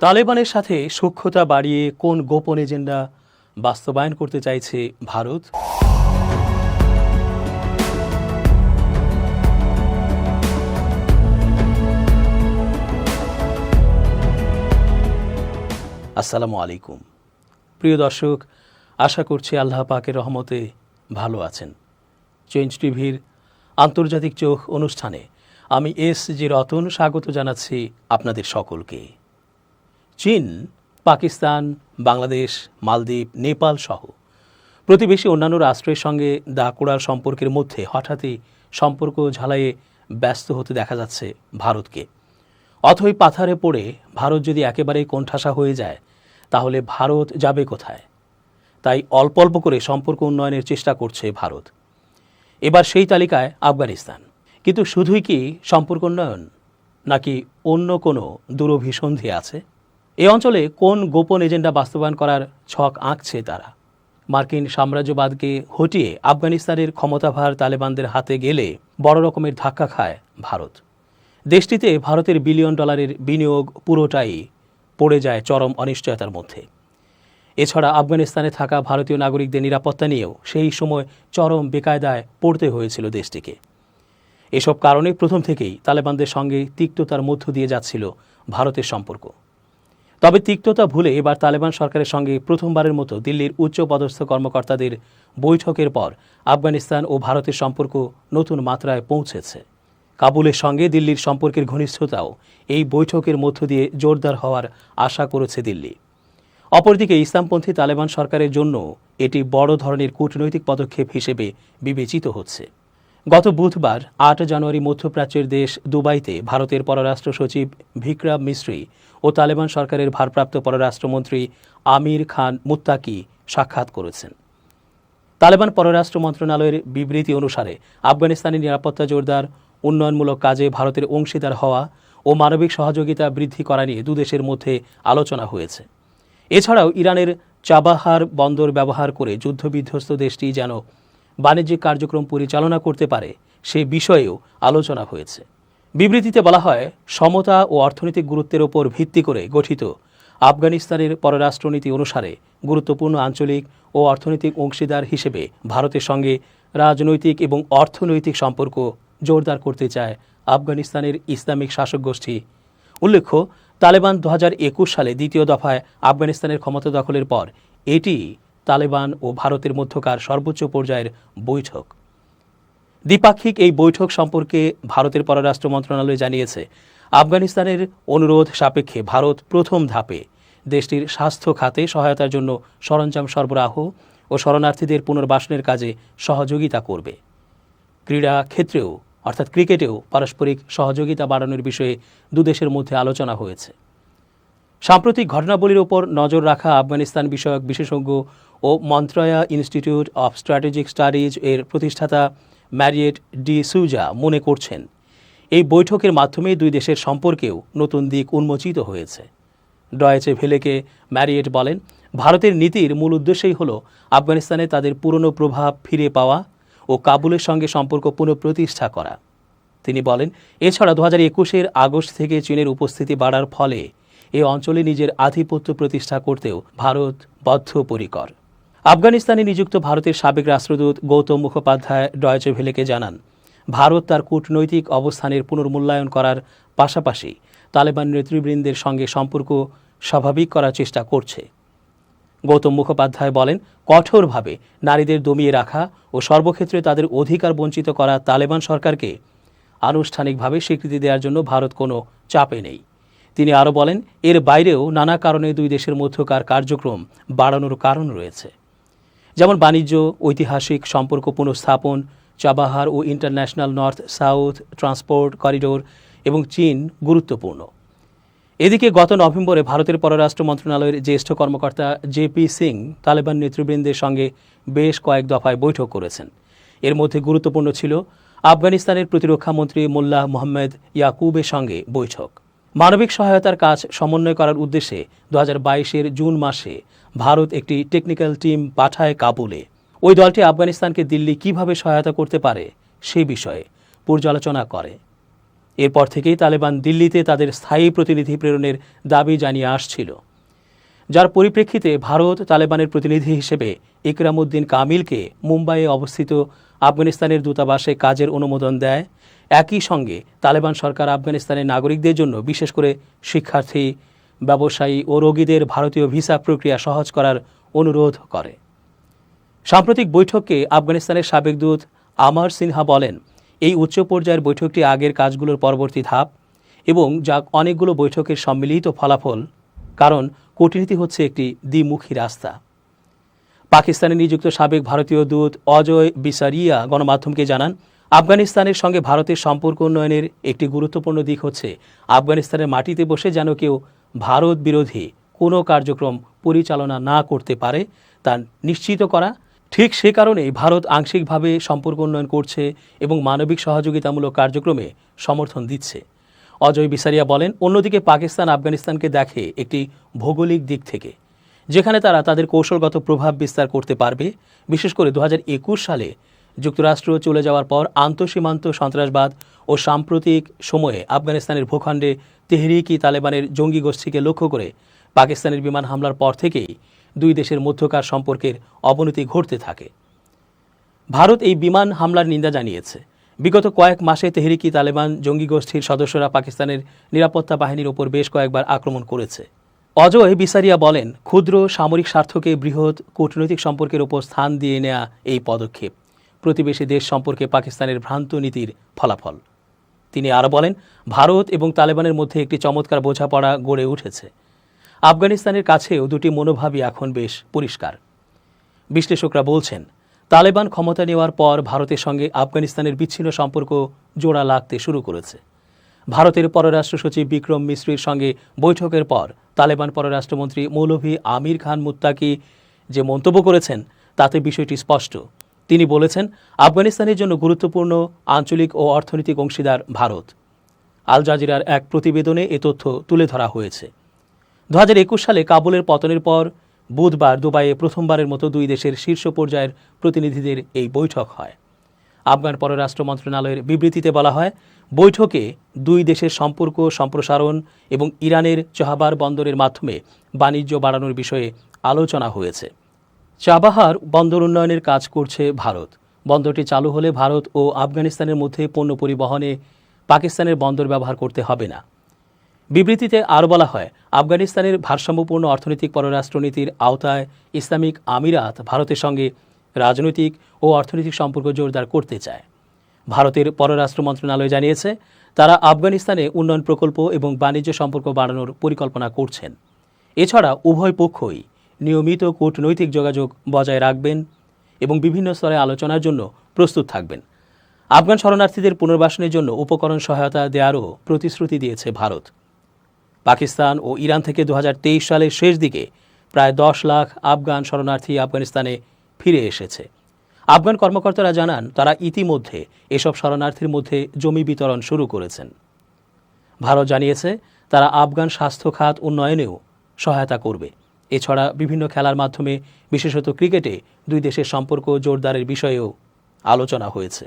তালেবানের সাথে সখ্যতা বাড়িয়ে কোন গোপন এজেন্ডা বাস্তবায়ন করতে চাইছে ভারত? আসসালামু আলাইকুম প্রিয় দর্শক, আশা করছি আল্লাহ পাকের রহমতে ভালো আছেন। চেঞ্জ টিভির আন্তর্জাতিক চোখ অনুষ্ঠানে আমি এস.জি. রতন স্বাগত জানাচ্ছি আপনাদের সকলকে। চীন, পাকিস্তান, বাংলাদেশ, মালদ্বীপ, নেপাল সহ প্রতিবেশী অন্যান্য রাষ্ট্রের সঙ্গে দাঁড়াকোড়ার সম্পর্কের মধ্যে হঠাৎই সম্পর্ক ঝালাইয়ে ব্যস্ত হতে দেখা যাচ্ছে ভারতকে। অথই পাথারে পড়ে ভারত যদি একেবারেই কোণঠাসা হয়ে যায় তাহলে ভারত যাবে কোথায়? তাই অল্প অল্প করে সম্পর্ক উন্নয়নের চেষ্টা করছে ভারত। এবার সেই তালিকায় আফগানিস্তান। কিন্তু শুধুই কি সম্পর্ক উন্নয়ন, নাকি অন্য কোনো দুরভিসন্ধি আছে? এই অঞ্চলে কোন গোপন এজেন্ডা বাস্তবায়ন করার ছক আঁকছে তারা? মার্কিন সাম্রাজ্যবাদকে হটিয়ে আফগানিস্তানের ক্ষমতাভার তালেবানদের হাতে গেলে বড় রকমের ধাক্কা খায় ভারত। দেশটিতে ভারতের বিলিয়ন ডলারের বিনিয়োগ পুরোটাই পড়ে যায় চরম অনিশ্চয়তার মধ্যে। এছাড়া আফগানিস্তানে থাকা ভারতীয় নাগরিকদের নিরাপত্তা নিয়েও সেই সময় চরম বেকায়দায় পড়তে হয়েছিল দেশটিকে। এসব কারণে প্রথম থেকেই তালেবানদের সঙ্গে তিক্ততার মধ্য দিয়ে যাচ্ছিল ভারতের সম্পর্ক। তবে তিক্ততা ভুলে এবার তালেবান সরকারের সঙ্গে প্রথমবারের মতো দিল্লির উচ্চপদস্থ কর্মকর্তাদের বৈঠকের পর আফগানিস্তান ও ভারতের সম্পর্ক নতুন মাত্রায় পৌঁছেছে। কাবুলের সঙ্গে দিল্লির সম্পর্কের ঘনিষ্ঠতাও এই বৈঠকের মধ্য দিয়ে জোরদার হওয়ার আশা করেছে দিল্লি। অপরদিকে ইসলামপন্থী তালেবান সরকারের জন্য এটি বড় ধরনের কূটনৈতিক পদক্ষেপ হিসেবে বিবেচিত হচ্ছে। গত বুধবার ৮ জানুয়ারি মধ্যপ্রাচ্যের দেশ দুবাইতে ভারতের পররাষ্ট্র সচিব বিক্রম মিশ্রি ও তালেবান সরকারের ভারপ্রাপ্ত পররাষ্ট্রমন্ত্রী আমির খান মুত্তাকি সাক্ষাৎ করেছেন। তালেবান পররাষ্ট্র মন্ত্রণালয়ের বিবৃতি অনুসারে আফগানিস্তানের নিরাপত্তা জোরদার, উন্নয়নমূলক কাজে ভারতের অংশীদার হওয়া ও মানবিক সহযোগিতা বৃদ্ধি করা নিয়ে দুদেশের মধ্যে আলোচনা হয়েছে। এছাড়াও ইরানের চাবাহার বন্দর ব্যবহার করে যুদ্ধবিধ্বস্ত দেশটি যেন বাণিজ্যিক কার্যক্রম পরিচালনা করতে পারে সে বিষয়েও আলোচনা হয়েছে। বিবৃতিতে বলা হয়, সমতা ও অর্থনৈতিক গুরুত্বের ওপর ভিত্তি করে গঠিত আফগানিস্তানের পররাষ্ট্রনীতি অনুসারে গুরুত্বপূর্ণ আঞ্চলিক ও অর্থনৈতিক অংশীদার হিসেবে ভারতের সঙ্গে রাজনৈতিক এবং অর্থনৈতিক সম্পর্ক জোরদার করতে চায় আফগানিস্তানের ইসলামিক শাসক গোষ্ঠী। উল্লেখ্য, তালেবান 2021 সালে দ্বিতীয় দফায় আফগানিস্তানের ক্ষমতা দখলের পর এটি তালেবান ও ভারতের মধ্যকার সর্বোচ্চ পর্যায়ের বৈঠক। দ্বিপাক্ষিক এই বৈঠক সম্পর্কে ভারতের পররাষ্ট্র মন্ত্রণালয় জানিয়েছে, আফগানিস্তানের অনুরোধ সাপেক্ষে ভারত প্রথম ধাপে দেশটির স্বাস্থ্য খাতে সহায়তার জন্য সরঞ্জাম সরবরাহ ও শরণার্থীদের পুনর্বাসনের কাজে সহযোগিতা করবে। ক্রীড়া ক্ষেত্রেও অর্থাৎ ক্রিকেটেও পারস্পরিক সহযোগিতা বাড়ানোর বিষয়ে দুদেশের মধ্যে আলোচনা হয়েছে। সাম্প্রতিক ঘটনাবলীর ওপর নজর রাখা আফগানিস্তান বিষয়ক বিশেষজ্ঞ ও মন্ত্রয়া ইনস্টিটিউট অফ স্ট্র্যাটেজিক স্টাডিজ এর প্রতিষ্ঠাতা ম্যারিয়েট ডি সুজা মনে করছেন, এই বৈঠকের মাধ্যমে দুই দেশের সম্পর্কেও নতুন দিক উন্মোচিত হয়েছে। ডয়েচে ভেলেকে ম্যারিয়েট বলেন, ভারতের নীতির মূল উদ্দেশ্যই হল আফগানিস্তানে তাদের পুরনো প্রভাব ফিরে পাওয়া ও কাবুলের সঙ্গে সম্পর্ক পুনঃপ্রতিষ্ঠা করা। তিনি বলেন, এছাড়া 2021 আগস্ট থেকে চীনের উপস্থিতি বাড়ার ফলে এই অঞ্চলে নিজের আধিপত্য প্রতিষ্ঠা করতেও ভারত বদ্ধপরিকর। আফগানিস্তানে নিযুক্ত ভারতের সাবেক রাষ্ট্রদূত গৌতম মুখোপাধ্যায় ডয়েচে ভেলেকে জানান, ভারত তার কূটনৈতিক অবস্থানের পুনর্মূল্যায়ন করার পাশাপাশি তালেবান নেতৃবৃন্দের সঙ্গে সম্পর্ক স্বাভাবিক করার চেষ্টা করছে। গৌতম মুখোপাধ্যায় বলেন, কঠোরভাবে নারীদের দমিয়ে রাখা ও সর্বক্ষেত্রে তাদের অধিকার বঞ্চিত করা তালেবান সরকারকে আনুষ্ঠানিকভাবে স্বীকৃতি দেওয়ার জন্য ভারত কোনো চাপে নেই। তিনি আরও বলেন, এর বাইরেও নানা কারণে দুই দেশের মধ্যকার কার্যক্রম বাড়ানোর কারণ রয়েছে, যেমন বাণিজ্য, ঐতিহাসিক সম্পর্ক পুনঃস্থাপন, চাবাহার ও international north south transport corridor এবং চীন গুরুত্বপূর্ণ। এদিকে গত নভেম্বরে ভারতের পররাষ্ট্র মন্ত্রণালয়ের জ্যেষ্ঠ কর্মকর্তা জে.পি. সিং তালেবান নেতৃবৃন্দের সঙ্গে বেশ কয়েক দফায় বৈঠক করেছেন। এর মধ্যে গুরুত্বপূর্ণ ছিল আফগানিস্তানের প্রতিরক্ষামন্ত্রী মোল্লাহ মোহাম্মদ ইয়াকুবের সঙ্গে বৈঠক। মানবিক সহায়তার কাজ সমন্বয় করার উদ্দেশ্যে 2022 জুন মাসে ভারত একটি টেকনিক্যাল টিম পাঠায় কাবুলে। ওই দলটি আফগানিস্তানকে দিল্লি কিভাবে সহায়তা করতে পারে সে বিষয়ে পর্যালোচনা করে। এরপর থেকেই তালেবান দিল্লিতে তাদের স্থায়ী প্রতিনিধি প্রেরণের দাবি জানিয়ে আসছিল, যার পরিপ্রেক্ষিতে ভারত তালেবানের প্রতিনিধি হিসেবে ইকরামউদ্দিন কামিলকে মুম্বাইয়ে অবস্থিত আফগানিস্তানের দূতাবাসে কাজের অনুমোদন দেয়। একই সঙ্গে তালেবান সরকার আফগানিস্তানের নাগরিকদের জন্য বিশেষ করে শিক্ষার্থী, ব্যবসায়ী ও রোগীদের ভারতীয় ভিসা প্রক্রিয়া সহজ করার অনুরোধ করে। সাম্প্রতিক বৈঠককে আফগানিস্তানের সাবেক দূত আমার সিনহা বলেন, এই উচ্চ পর্যায়ের বৈঠকটি আগের কাজগুলোর পরবর্তী ধাপ এবং যা অনেকগুলো বৈঠকের সম্মিলিত ফলাফল, কারণ কূটনীতি হচ্ছে একটি দ্বিমুখী রাস্তা। পাকিস্তানে নিযুক্ত সাবেক ভারতীয় দূত অজয় বিসারিয়া গণমাধ্যমকে জানান, আফগানিস্তানের সঙ্গে ভারতের সম্পর্ক উন্নয়নের একটি গুরুত্বপূর্ণ দিক হচ্ছে আফগানিস্তানের মাটিতে বসে যেন কেউ ভারত বিরোধী কোনো কার্যক্রম পরিচালনা না করতে পারে তা নিশ্চিত করা। ঠিক সে কারণেই ভারত আংশিকভাবে সম্পর্ক উন্নয়ন করছে এবং মানবিক সহযোগিতামূলক কার্যক্রমে সমর্থন দিচ্ছে। অজয় বিসারিয়া বলেন, অন্যদিকে পাকিস্তান আফগানিস্তানকে দেখে একটি ভৌগোলিক দিক থেকে, যেখানে তারা তাদের কৌশলগত প্রভাব বিস্তার করতে পারবে। বিশেষ করে 2021 সালে যুক্তরাষ্ট্র চলে যাওয়ার পর আন্তঃসীমান্ত সন্ত্রাসবাদ ও সাম্প্রতিক সময়ে আফগানিস্তানের ভূখণ্ডে তেহরিকি তালেবানের জঙ্গি গোষ্ঠীকে লক্ষ্য করে পাকিস্তানের বিমান হামলার পর থেকেই দুই দেশের মধ্যকার সম্পর্কের অবনতি ঘটতে থাকে। ভারত এই বিমান হামলার নিন্দা জানিয়েছে। বিগত কয়েক মাসে তেহরিকি তালেবান জঙ্গি গোষ্ঠীর সদস্যরা পাকিস্তানের নিরাপত্তা বাহিনীর ওপর বেশ কয়েকবার আক্রমণ করেছে। অজয় বিসারিয়া বলেন, ক্ষুদ্র সামরিক স্বার্থকে বৃহৎ কূটনৈতিক সম্পর্কের ওপর স্থান দিয়ে নেওয়া এই পদক্ষেপ প্রতিবেশী দেশ সম্পর্কে পাকিস্তানের ভ্রান্ত নীতির ফলাফল। তিনি আরও বলেন, ভারত এবং তালেবানের মধ্যে একটি চমৎকার বোঝাপড়া গড়ে উঠেছে। আফগানিস্তানের কাছেও দুটি মনোভাবই এখন বেশ পরিষ্কার। বিশ্লেষকরা বলছেন, তালেবান ক্ষমতা নেওয়ার পর ভারতের সঙ্গে আফগানিস্তানের বিচ্ছিন্ন সম্পর্ক জোড়া লাগতে শুরু করেছে। ভারতের পররাষ্ট্র সচিব বিক্রম মিশ্রির সঙ্গে বৈঠকের পর তালেবান পররাষ্ট্রমন্ত্রী মৌলভী আমির খান মুত্তাকি যে মন্তব্য করেছেন তাতে বিষয়টি স্পষ্ট। তিনি বলেছেন, আফগানিস্তানের জন্য গুরুত্বপূর্ণ আঞ্চলিক ও অর্থনৈতিক অংশীদার ভারত। আল জাজিরার এক প্রতিবেদনে এ তথ্য তুলে ধরা হয়েছে। 2021 সালে কাবুলের পতনের পর বুধবার দুবাইয়ে প্রথমবারের মতো দুই দেশের শীর্ষ পর্যায়ের প্রতিনিধিদের এই বৈঠক হয়। আফগান পররাষ্ট্র মন্ত্রণালয়ের বিবৃতিতে বলা হয়, বৈঠকে দুই দেশের সম্পর্ক সম্প্রসারণ এবং ইরানের চাবাহার বন্দরের মাধ্যমে বাণিজ্য বাড়ানোর বিষয়ে আলোচনা হয়েছে। চাবাহার বন্দর উন্নয়নের কাজ করছে ভারত। বন্দরটি চালু হলে ভারত ও আফগানিস্তানের মধ্যে পণ্য পরিবহনে পাকিস্তানের বন্দর ব্যবহার করতে হবে না। বিবৃতিতে আরও বলা হয়, আফগানিস্তানের ভারসাম্যপূর্ণ অর্থনৈতিক পররাষ্ট্রনীতির আওতায় ইসলামিক আমিরাত ভারতের সঙ্গে রাজনৈতিক ও অর্থনৈতিক সম্পর্ক জোরদার করতে চায়। ভারতের পররাষ্ট্র মন্ত্রণালয় জানিয়েছে, তারা আফগানিস্তানে উন্নয়ন প্রকল্প এবং বাণিজ্য সম্পর্ক বাড়ানোর পরিকল্পনা করছেন। এছাড়া উভয় পক্ষই নিয়মিত কূটনৈতিক যোগাযোগ বজায় রাখবেন এবং বিভিন্ন স্তরে আলোচনার জন্য প্রস্তুত থাকবেন। আফগান শরণার্থীদের পুনর্বাসনের জন্য উপকরণ সহায়তা দেওয়ারও প্রতিশ্রুতি দিয়েছে ভারত। পাকিস্তান ও ইরান থেকে 2023 সালের শেষ দিকে প্রায় 10 লাখ আফগান শরণার্থী আফগানিস্তানে ফিরে এসেছে। আফগান কর্মকর্তারা জানান, তারা ইতিমধ্যে এসব শরণার্থীর মধ্যে জমি বিতরণ শুরু করেছেন। ভারত জানিয়েছে, তারা আফগান স্বাস্থ্য খাত উন্নয়নেও সহায়তা করবে। এছাড়া বিভিন্ন খেলার মাধ্যমে, বিশেষত ক্রিকেটে দুই দেশের সম্পর্ক জোরদারের বিষয়েও আলোচনা হয়েছে।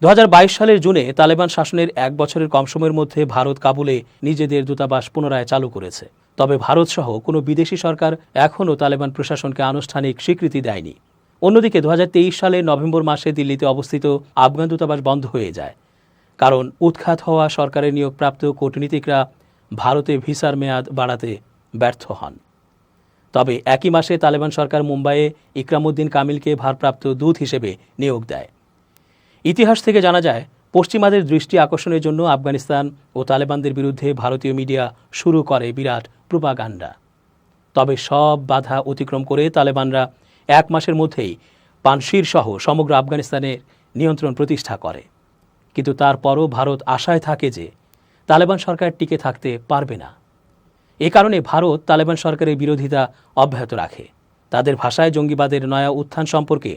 2022 সালের জুনে তালেবান শাসনের 1 বছরের কম সময়ের মধ্যে ভারত কাবুলে নিজেদের দূতাবাস পুনরায় চালু করেছে। তবে ভারতসহ কোনো বিদেশি সরকার এখনও তালেবান প্রশাসনকে আনুষ্ঠানিক স্বীকৃতি দেয়নি। অন্যদিকে 2023 সালের নভেম্বর মাসে দিল্লিতে অবস্থিত আফগান দূতাবাস বন্ধ হয়ে যায়, কারণ উৎখাত হওয়া সরকারের নিয়োগপ্রাপ্ত কূটনীতিকরা ভারতে ভিসার মেয়াদ বাড়াতে ব্যর্থ হন। তবে একই মাসে তালেবান সরকার মুম্বাইয়ে ইকরামউদ্দিন কামিলকে ভারপ্রাপ্ত দূত হিসেবে নিয়োগ দেয়। ইতিহাস থেকে জানা যায়, পশ্চিমাদের দৃষ্টি আকর্ষণের জন্য আফগানিস্তান ও তালেবানদের বিরুদ্ধে ভারতীয় মিডিয়া শুরু করে বিরাট প্রোপাগান্ডা। তবে সব বাধা অতিক্রম করে তালেবানরা 1 মাসের মধ্যেই পানশির সহ সমগ্র আফগানিস্তানের নিয়ন্ত্রণ প্রতিষ্ঠা করে। কিন্তু তারপরও ভারত আশায় থাকে যে তালেবান সরকার টিকে থাকতে পারবে না। এ কারণে ভারত তালেবান সরকারের বিরোধিতা অব্যাহত রাখে। তাদের ভাষায় জঙ্গিবাদের নয়া উত্থান সম্পর্কে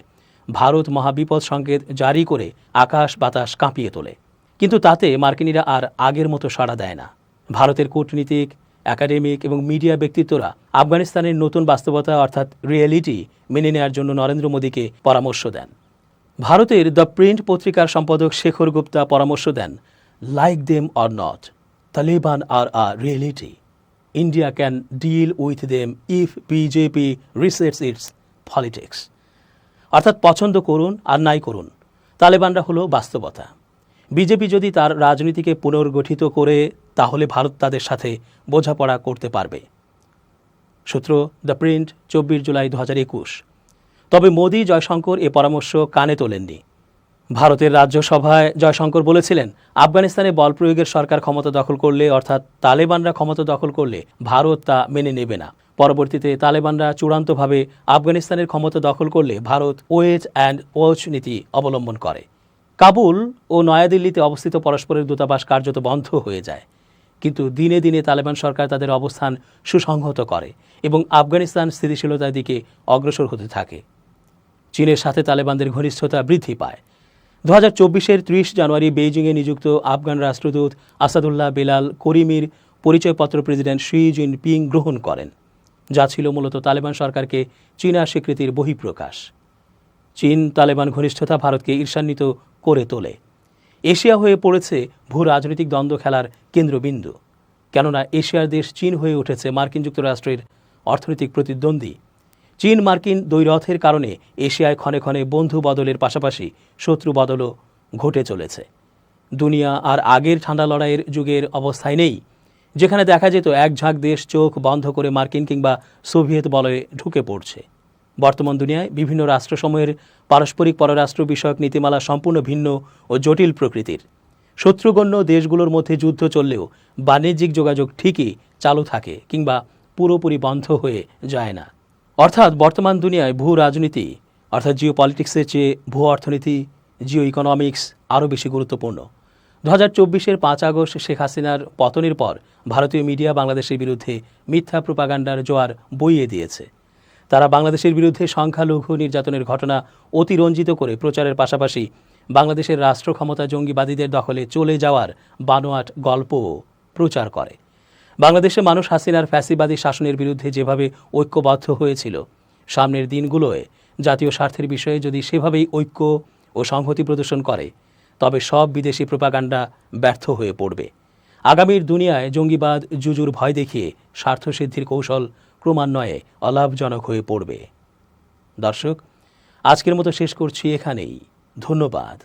ভারত মহাবিপদ সংকেত জারি করে আকাশ বাতাস কাঁপিয়ে তোলে। কিন্তু তাতে মার্কিনীরা আর আগের মতো সাড়া দেয় না। ভারতের কূটনীতিক, একাডেমিক এবং মিডিয়া ব্যক্তিত্বরা আফগানিস্তানের নতুন বাস্তবতা অর্থাৎ রিয়েলিটি মেনে নেওয়ার জন্য নরেন্দ্র মোদীকে পরামর্শ দেন। ভারতের দ্য প্রিন্ট পত্রিকার সম্পাদক শেখর গুপ্তা পরামর্শ দেন, like them or not, Taliban are a reality. India can deal with them if BJP resets its politics. অর্থাৎ পছন্দ করুন আর নাই করুন, তালেবানরা হলো বাস্তবতা। বিজেপি যদি তার রাজনীতিকে পুনর্গঠিত করে তাহলে ভারত তাদের সাথে বোঝাপড়া করতে পারবে। সূত্র দ্য প্রিন্ট, 24 জুলাই 2021। তবে মোদি জয়শঙ্কর এ পরামর্শ কানে তোলেননি। ভারতের রাজ্যসভায় জয়শঙ্কর বলেছিলেন, আফগানিস্তানে বল প্রয়োগের সরকার ক্ষমতা দখল করলে, অর্থাৎ তালেবানরা ক্ষমতা দখল করলে ভারত তা মেনে নেবে না। পরবর্তীতে তালেবানরা চূড়ান্তভাবে আফগানিস্তানের ক্ষমতা দখল করলে ভারত ওয়েট অ্যান্ড ওয়াচ নীতি অবলম্বন করে। কাবুল ও নয়াদিল্লিতে অবস্থিত পরস্পরের দূতাবাস কার্যত বন্ধ হয়ে যায়। কিন্তু দিনে দিনে তালেবান সরকার তাদের অবস্থান সুসংহত করে এবং আফগানিস্তান স্থিতিশীলতার দিকে অগ্রসর হতে থাকে। চীনের সাথে তালেবানদের ঘনিষ্ঠতা বৃদ্ধি পায়। 2024-এর 30 জানুয়ারি বেইজিংয়ে নিযুক্ত আফগান রাষ্ট্রদূত আসাদুল্লাহ বেলাল করিমির পরিচয়পত্র প্রেসিডেন্ট শি জিনপিং গ্রহণ করেন, যা ছিল মূলত তালেবান সরকারকে চীনা স্বীকৃতির বহিঃপ্রকাশ। চীন তালেবান ঘনিষ্ঠতা ভারতকে ঈর্ষান্বিত করে তোলে। এশিয়া হয়ে পড়েছে ভূ রাজনৈতিক দ্বন্দ্ব খেলার কেন্দ্রবিন্দু, কেননা এশিয়ার দেশ চীন হয়ে উঠেছে মার্কিন যুক্তরাষ্ট্রের অর্থনৈতিক প্রতিদ্বন্দ্বী। চীন মার্কিন দ্বৈরথের কারণে এশিয়ায় ক্ষণে ক্ষণে বন্ধু বদলের পাশাপাশি শত্রু বদলও ঘটে চলেছে। দুনিয়া আর আগের ঠান্ডা লড়াইয়ের যুগের অবস্থায় নেই, যেখানে দেখা যেত এক ঝাঁক দেশ চোখ বন্ধ করে মার্কিন কিংবা সোভিয়েত বলয়ে ঢুকে পড়ছে। বর্তমান দুনিয়ায় বিভিন্ন রাষ্ট্রসমূহের পারস্পরিক পররাষ্ট্র বিষয়ক নীতিমালা সম্পূর্ণ ভিন্ন ও জটিল প্রকৃতির। শত্রুগণ্য দেশগুলোর মধ্যে যুদ্ধ চললেও বাণিজ্যিক যোগাযোগ ঠিকই চালু থাকে কিংবা পুরোপুরি বন্ধ হয়ে যায় না। অর্থাৎ বর্তমান দুনিয়ায় ভূ রাজনীতি অর্থাৎ জিও পলিটিক্সের চেয়ে ভূ অর্থনীতি, জিও ইকোনমিক্স আরও বেশি গুরুত্বপূর্ণ। 2024-এর 5 আগস্ট শেখ হাসিনার পতনের পর ভারতীয় মিডিয়া বাংলাদেশের বিরুদ্ধে মিথ্যা প্রোপাগান্ডার জোয়ার বইয়ে দিয়েছে। তারা বাংলাদেশের বিরুদ্ধে সংখ্যালঘু নির্যাতনের ঘটনা অতিরঞ্জিত করে প্রচারের পাশাপাশি বাংলাদেশের রাষ্ট্র ক্ষমতা জঙ্গিবাদীদের দখলে চলে যাওয়ার বানোয়াট গল্পও প্রচার করে। বাংলাদেশে মানুষ হাসিনার ফ্যাসিবাদী শাসনের বিরুদ্ধে যেভাবে ঐক্যবদ্ধ হয়েছিল, সামনের দিনগুলোয় জাতীয় স্বার্থের বিষয়ে যদি সেভাবেই ঐক্য ও সংহতি প্রদর্শন করে, তবে সব বিদেশি প্রোপাগান্ডা ব্যর্থ হয়ে পড়বে। আগামীর দুনিয়ায় জঙ্গিবাদ জুজুর ভয় দেখিয়ে স্বার্থসিদ্ধির কৌশল ক্রমান্বয়ে অলাভজনক হয়ে পড়বে। দর্শক, আজকের মতো শেষ করছি এখানেই। ধন্যবাদ।